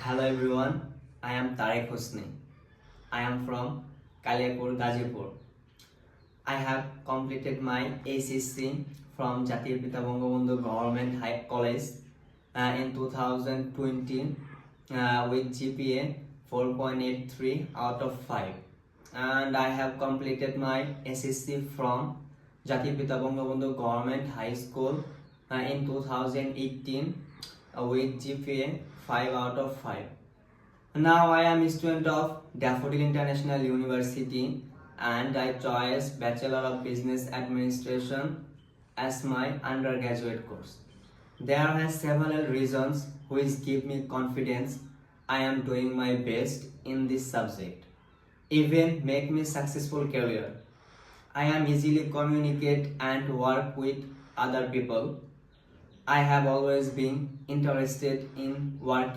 Hello everyone, I am Tariq Hosni. I am from Kaliapur, Gazipur. I have completed my ACC from Jatiya Pita Bangabandhu Government High College in 2020 with GPA 4.83 out of 5. And I have completed my SSC from Jatiya Pita Bangabandhu Government High School in 2018 with GPA 5 out of 5. Now I am a student of Daffodil International University and I chose Bachelor of Business Administration as my undergraduate course. There are several reasons which give me confidence I am doing my best in this subject. Even make me successful career. I am easily communicate and work with other people. I have always been interested in working